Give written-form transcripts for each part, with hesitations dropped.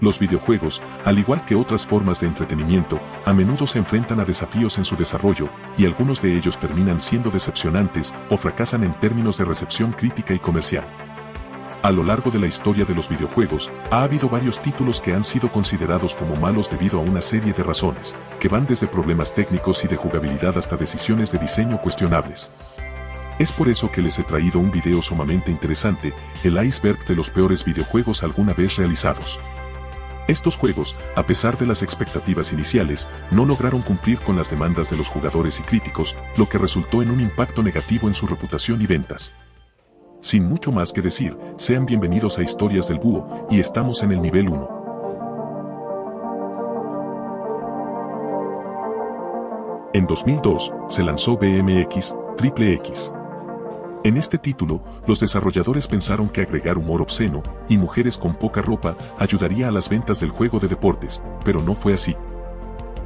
Los videojuegos, al igual que otras formas de entretenimiento, a menudo se enfrentan a desafíos en su desarrollo, y algunos de ellos terminan siendo decepcionantes o fracasan en términos de recepción crítica y comercial. A lo largo de la historia de los videojuegos, ha habido varios títulos que han sido considerados como malos debido a una serie de razones, que van desde problemas técnicos y de jugabilidad hasta decisiones de diseño cuestionables. Es por eso que les he traído un video sumamente interesante, el iceberg de los peores videojuegos alguna vez realizados. Estos juegos, a pesar de las expectativas iniciales, no lograron cumplir con las demandas de los jugadores y críticos, lo que resultó en un impacto negativo en su reputación y ventas. Sin mucho más que decir, sean bienvenidos a Historias del Búho, y estamos en el nivel 1. En 2002, se lanzó BMX Triple X. En este título, los desarrolladores pensaron que agregar humor obsceno y mujeres con poca ropa ayudaría a las ventas del juego de deportes, pero no fue así.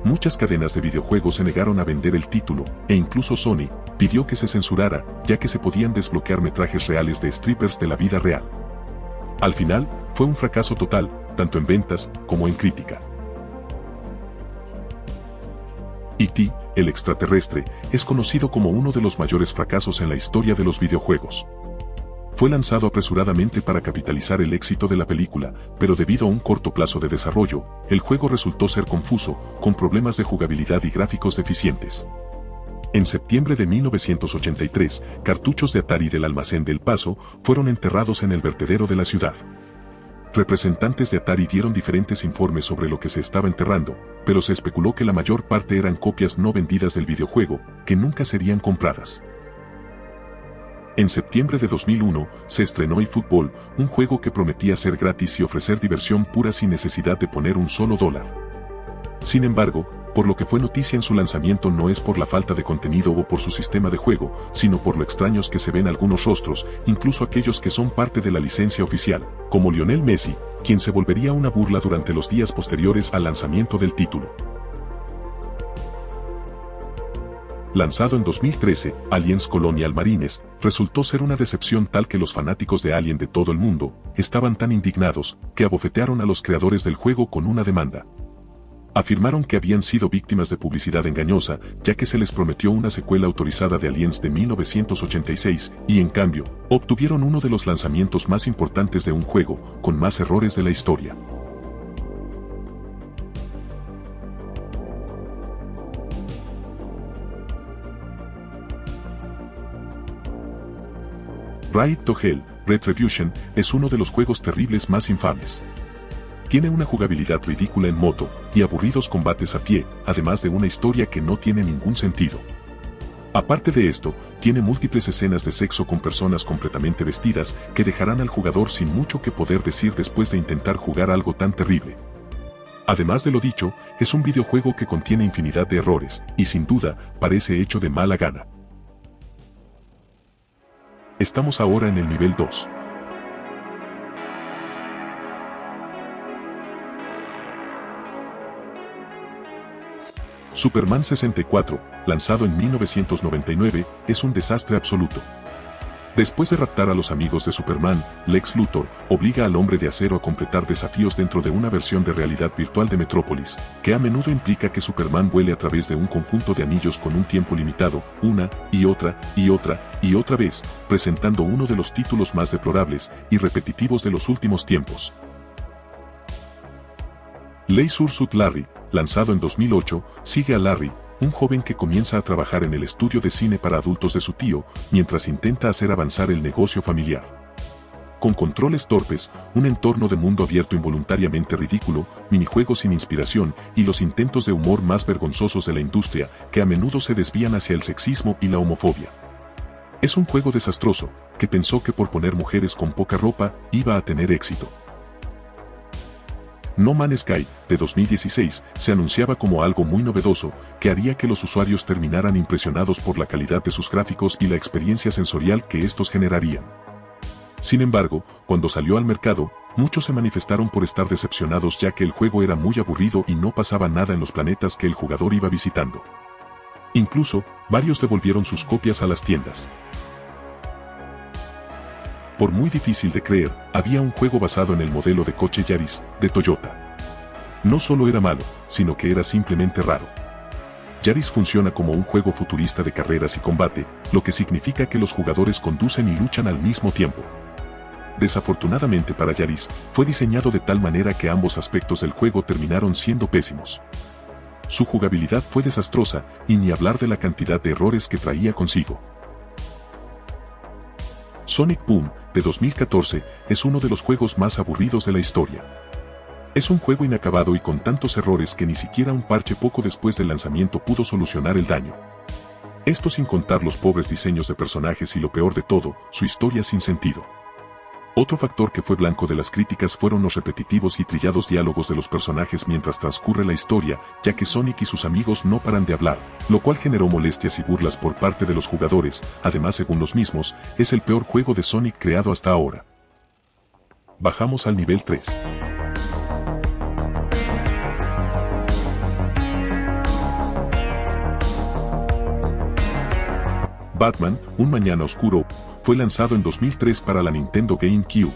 Muchas cadenas de videojuegos se negaron a vender el título, e incluso Sony pidió que se censurara, ya que se podían desbloquear metrajes reales de strippers de la vida real. Al final, fue un fracaso total, tanto en ventas como en crítica. E.T., el extraterrestre, es conocido como uno de los mayores fracasos en la historia de los videojuegos. Fue lanzado apresuradamente para capitalizar el éxito de la película, pero debido a un corto plazo de desarrollo, el juego resultó ser confuso, con problemas de jugabilidad y gráficos deficientes. En septiembre de 1983, cartuchos de Atari del almacén del Paso fueron enterrados en el vertedero de la ciudad. Representantes de Atari dieron diferentes informes sobre lo que se estaba enterrando, pero se especuló que la mayor parte eran copias no vendidas del videojuego, que nunca serían compradas. En septiembre de 2001, se estrenó eFootball, un juego que prometía ser gratis y ofrecer diversión pura sin necesidad de poner un solo dólar. Sin embargo, por lo que fue noticia en su lanzamiento no es por la falta de contenido o por su sistema de juego, sino por lo extraños que se ven algunos rostros, incluso aquellos que son parte de la licencia oficial, como Lionel Messi, quien se volvería una burla durante los días posteriores al lanzamiento del título. Lanzado en 2013, Aliens Colonial Marines, resultó ser una decepción tal que los fanáticos de Alien de todo el mundo estaban tan indignados que abofetearon a los creadores del juego con una demanda. Afirmaron que habían sido víctimas de publicidad engañosa, ya que se les prometió una secuela autorizada de Aliens de 1986, y en cambio, obtuvieron uno de los lanzamientos más importantes de un juego, con más errores de la historia. Raid to Hell: Retribution es uno de los juegos terribles más infames. Tiene una jugabilidad ridícula en moto, y aburridos combates a pie, además de una historia que no tiene ningún sentido. Aparte de esto, tiene múltiples escenas de sexo con personas completamente vestidas que dejarán al jugador sin mucho que poder decir después de intentar jugar algo tan terrible. Además de lo dicho, es un videojuego que contiene infinidad de errores, y sin duda, parece hecho de mala gana. Estamos ahora en el nivel 2. Superman 64, lanzado en 1999, es un desastre absoluto. Después de raptar a los amigos de Superman, Lex Luthor obliga al Hombre de Acero a completar desafíos dentro de una versión de realidad virtual de Metrópolis, que a menudo implica que Superman vuele a través de un conjunto de anillos con un tiempo limitado, una y otra y otra y otra vez, presentando uno de los títulos más deplorables y repetitivos de los últimos tiempos. Leisure Suit Larry, lanzado en 2008, sigue a Larry, un joven que comienza a trabajar en el estudio de cine para adultos de su tío, mientras intenta hacer avanzar el negocio familiar. Con controles torpes, un entorno de mundo abierto involuntariamente ridículo, minijuegos sin inspiración y los intentos de humor más vergonzosos de la industria, que a menudo se desvían hacia el sexismo y la homofobia. Es un juego desastroso, que pensó que por poner mujeres con poca ropa, iba a tener éxito. No Man's Sky, de 2016, se anunciaba como algo muy novedoso, que haría que los usuarios terminaran impresionados por la calidad de sus gráficos y la experiencia sensorial que estos generarían. Sin embargo, cuando salió al mercado, muchos se manifestaron por estar decepcionados ya que el juego era muy aburrido y no pasaba nada en los planetas que el jugador iba visitando. Incluso, varios devolvieron sus copias a las tiendas. Por muy difícil de creer, había un juego basado en el modelo de coche Yaris, de Toyota. No solo era malo, sino que era simplemente raro. Yaris funciona como un juego futurista de carreras y combate, lo que significa que los jugadores conducen y luchan al mismo tiempo. Desafortunadamente para Yaris, fue diseñado de tal manera que ambos aspectos del juego terminaron siendo pésimos. Su jugabilidad fue desastrosa, y ni hablar de la cantidad de errores que traía consigo. Sonic Boom, de 2014, es uno de los juegos más aburridos de la historia. Es un juego inacabado y con tantos errores que ni siquiera un parche poco después del lanzamiento pudo solucionar el daño. Esto sin contar los pobres diseños de personajes y lo peor de todo, su historia sin sentido. Otro factor que fue blanco de las críticas fueron los repetitivos y trillados diálogos de los personajes mientras transcurre la historia, ya que Sonic y sus amigos no paran de hablar, lo cual generó molestias y burlas por parte de los jugadores. Además, según los mismos, es el peor juego de Sonic creado hasta ahora. Bajamos al nivel 3. Batman, Un Mañana Oscuro, fue lanzado en 2003 para la Nintendo GameCube.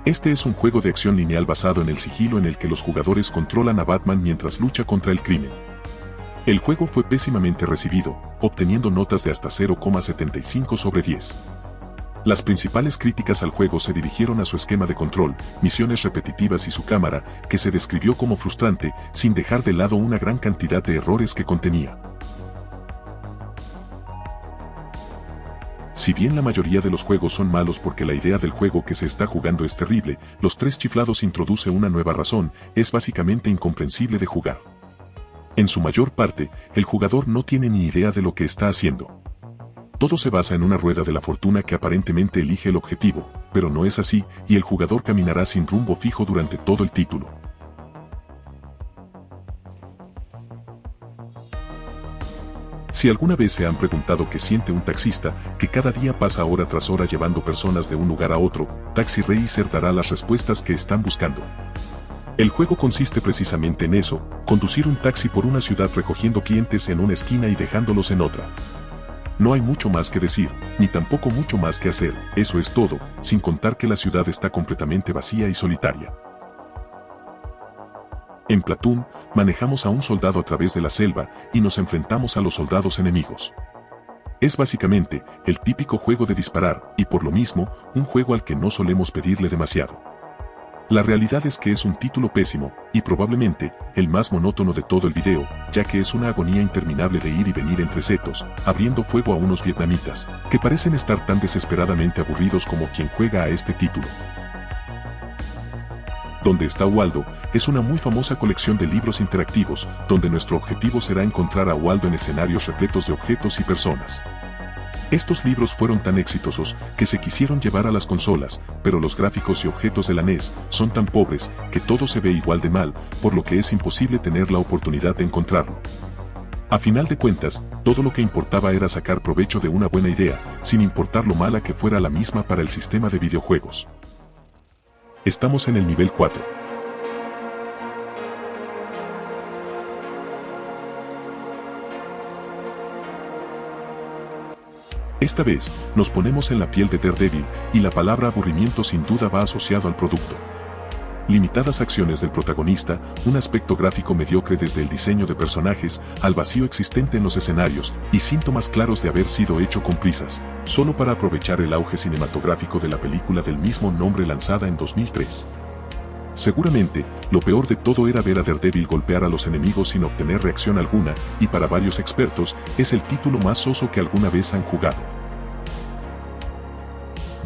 Este es un juego de acción lineal basado en el sigilo en el que los jugadores controlan a Batman mientras lucha contra el crimen. El juego fue pésimamente recibido, obteniendo notas de hasta 0,75 sobre 10. Las principales críticas al juego se dirigieron a su esquema de control, misiones repetitivas y su cámara, que se describió como frustrante, sin dejar de lado una gran cantidad de errores que contenía. Si bien la mayoría de los juegos son malos porque la idea del juego que se está jugando es terrible, Los Tres Chiflados introduce una nueva razón, es básicamente incomprensible de jugar. En su mayor parte, el jugador no tiene ni idea de lo que está haciendo. Todo se basa en una rueda de la fortuna que aparentemente elige el objetivo, pero no es así, y el jugador caminará sin rumbo fijo durante todo el título. Si alguna vez se han preguntado qué siente un taxista, que cada día pasa hora tras hora llevando personas de un lugar a otro, Taxi Racer dará las respuestas que están buscando. El juego consiste precisamente en eso, conducir un taxi por una ciudad recogiendo clientes en una esquina y dejándolos en otra. No hay mucho más que decir, ni tampoco mucho más que hacer, eso es todo, sin contar que la ciudad está completamente vacía y solitaria. En Platoon, manejamos a un soldado a través de la selva y nos enfrentamos a los soldados enemigos. Es básicamente el típico juego de disparar y por lo mismo, un juego al que no solemos pedirle demasiado. La realidad es que es un título pésimo y probablemente el más monótono de todo el video, ya que es una agonía interminable de ir y venir entre setos, abriendo fuego a unos vietnamitas, que parecen estar tan desesperadamente aburridos como quien juega a este título. Donde está Waldo, es una muy famosa colección de libros interactivos, donde nuestro objetivo será encontrar a Waldo en escenarios repletos de objetos y personas. Estos libros fueron tan exitosos que se quisieron llevar a las consolas, pero los gráficos y objetos de la NES son tan pobres que todo se ve igual de mal, por lo que es imposible tener la oportunidad de encontrarlo. A final de cuentas, todo lo que importaba era sacar provecho de una buena idea, sin importar lo mala que fuera la misma para el sistema de videojuegos. Estamos en el nivel 4. Esta vez, nos ponemos en la piel de Daredevil, y la palabra aburrimiento sin duda va asociado al producto. Limitadas acciones del protagonista, un aspecto gráfico mediocre desde el diseño de personajes, al vacío existente en los escenarios, y síntomas claros de haber sido hecho con prisas, solo para aprovechar el auge cinematográfico de la película del mismo nombre lanzada en 2003. Seguramente, lo peor de todo era ver a Daredevil golpear a los enemigos sin obtener reacción alguna, y para varios expertos, es el título más soso que alguna vez han jugado.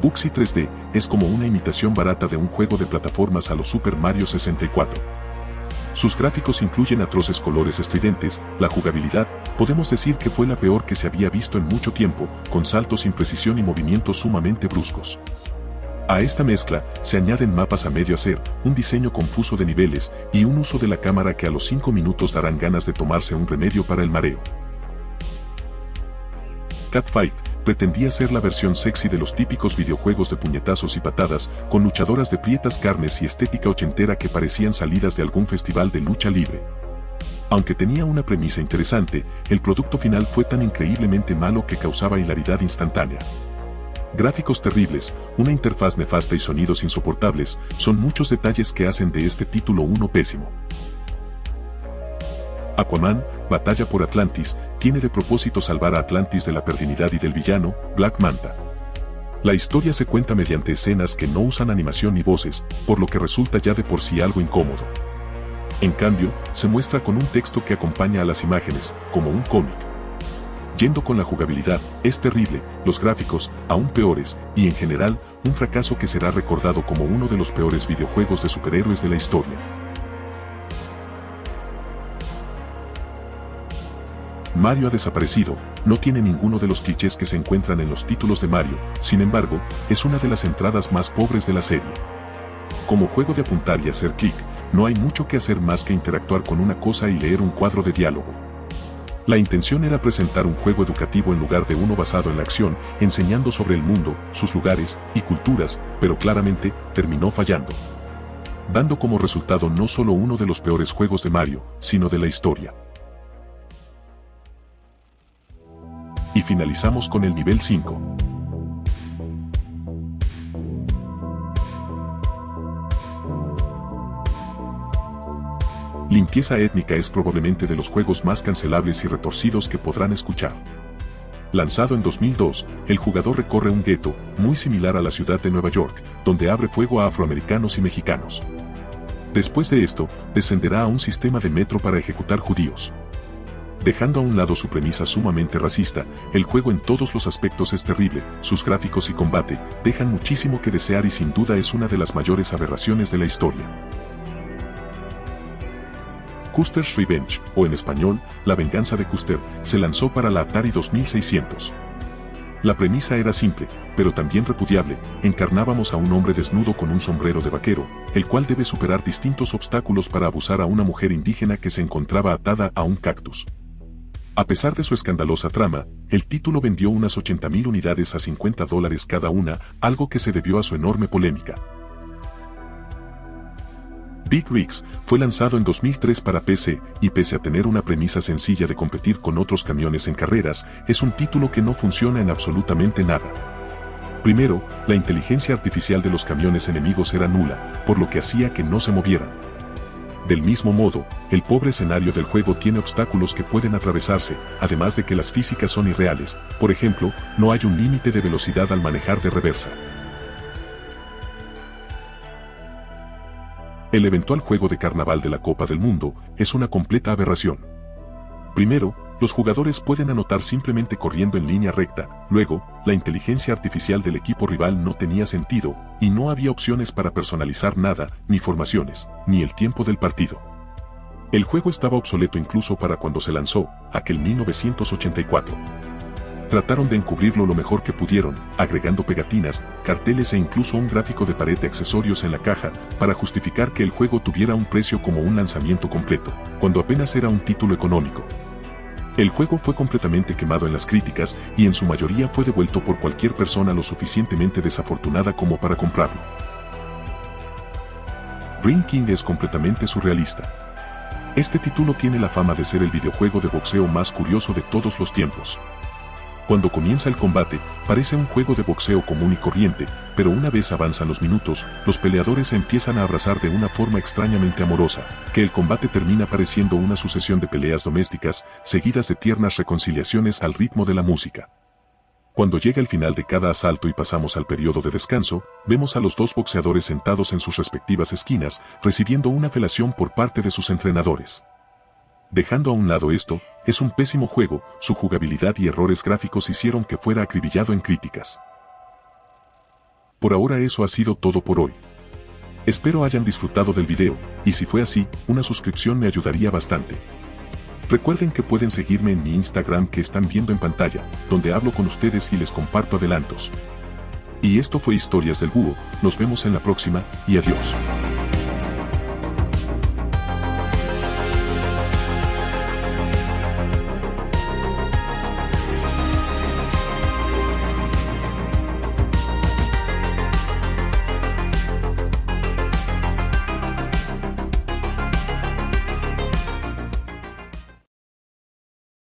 Bugsy 3D es como una imitación barata de un juego de plataformas a los Super Mario 64. Sus gráficos incluyen atroces colores estridentes, la jugabilidad, podemos decir que fue la peor que se había visto en mucho tiempo, con saltos sin precisión y movimientos sumamente bruscos. A esta mezcla, se añaden mapas a medio hacer, un diseño confuso de niveles, y un uso de la cámara que a los 5 minutos darán ganas de tomarse un remedio para el mareo. Catfight pretendía ser la versión sexy de los típicos videojuegos de puñetazos y patadas, con luchadoras de prietas carnes y estética ochentera que parecían salidas de algún festival de lucha libre. Aunque tenía una premisa interesante, el producto final fue tan increíblemente malo que causaba hilaridad instantánea. Gráficos terribles, una interfaz nefasta y sonidos insoportables, son muchos detalles que hacen de este título uno pésimo. Aquaman, Batalla por Atlantis, tiene de propósito salvar a Atlantis de la pervinidad y del villano, Black Manta. La historia se cuenta mediante escenas que no usan animación ni voces, por lo que resulta ya de por sí algo incómodo. En cambio, se muestra con un texto que acompaña a las imágenes, como un cómic. Yendo con la jugabilidad, es terrible, los gráficos, aún peores, y en general, un fracaso que será recordado como uno de los peores videojuegos de superhéroes de la historia. Mario ha desaparecido, no tiene ninguno de los clichés que se encuentran en los títulos de Mario, sin embargo, es una de las entradas más pobres de la serie. Como juego de apuntar y hacer clic, no hay mucho que hacer más que interactuar con una cosa y leer un cuadro de diálogo. La intención era presentar un juego educativo en lugar de uno basado en la acción, enseñando sobre el mundo, sus lugares y culturas, pero claramente, terminó fallando. Dando como resultado no solo uno de los peores juegos de Mario, sino de la historia. Y finalizamos con el nivel 5. Limpieza étnica es probablemente de los juegos más cancelables y retorcidos que podrán escuchar. Lanzado en 2002, el jugador recorre un gueto, muy similar a la ciudad de Nueva York, donde abre fuego a afroamericanos y mexicanos. Después de esto, descenderá a un sistema de metro para ejecutar judíos. Dejando a un lado su premisa sumamente racista, el juego en todos los aspectos es terrible, sus gráficos y combate dejan muchísimo que desear y sin duda es una de las mayores aberraciones de la historia. Custer's Revenge, o en español, La Venganza de Custer, se lanzó para la Atari 2600. La premisa era simple, pero también repudiable, encarnábamos a un hombre desnudo con un sombrero de vaquero, el cual debe superar distintos obstáculos para abusar a una mujer indígena que se encontraba atada a un cactus. A pesar de su escandalosa trama, el título vendió unas 80,000 unidades a $50 cada una, algo que se debió a su enorme polémica. Big Rigs fue lanzado en 2003 para PC, y pese a tener una premisa sencilla de competir con otros camiones en carreras, es un título que no funciona en absolutamente nada. Primero, la inteligencia artificial de los camiones enemigos era nula, por lo que hacía que no se movieran. Del mismo modo, el pobre escenario del juego tiene obstáculos que pueden atravesarse, además de que las físicas son irreales, por ejemplo, no hay un límite de velocidad al manejar de reversa. El eventual juego de carnaval de la Copa del Mundo es una completa aberración. Primero, los jugadores pueden anotar simplemente corriendo en línea recta, luego, la inteligencia artificial del equipo rival no tenía sentido, y no había opciones para personalizar nada, ni formaciones, ni el tiempo del partido. El juego estaba obsoleto incluso para cuando se lanzó, aquel 1984. Trataron de encubrirlo lo mejor que pudieron, agregando pegatinas, carteles e incluso un gráfico de pared de accesorios en la caja, para justificar que el juego tuviera un precio como un lanzamiento completo, cuando apenas era un título económico. El juego fue completamente quemado en las críticas y en su mayoría fue devuelto por cualquier persona lo suficientemente desafortunada como para comprarlo. Ring King es completamente surrealista. Este título tiene la fama de ser el videojuego de boxeo más curioso de todos los tiempos. Cuando comienza el combate, parece un juego de boxeo común y corriente, pero una vez avanzan los minutos, los peleadores se empiezan a abrazar de una forma extrañamente amorosa, que el combate termina pareciendo una sucesión de peleas domésticas, seguidas de tiernas reconciliaciones al ritmo de la música. Cuando llega el final de cada asalto y pasamos al periodo de descanso, vemos a los dos boxeadores sentados en sus respectivas esquinas, recibiendo una felación por parte de sus entrenadores. Dejando a un lado esto, es un pésimo juego, su jugabilidad y errores gráficos hicieron que fuera acribillado en críticas. Por ahora eso ha sido todo por hoy. Espero hayan disfrutado del video, y si fue así, una suscripción me ayudaría bastante. Recuerden que pueden seguirme en mi Instagram que están viendo en pantalla, donde hablo con ustedes y les comparto adelantos. Y esto fue Historias del Búho, nos vemos en la próxima, y adiós.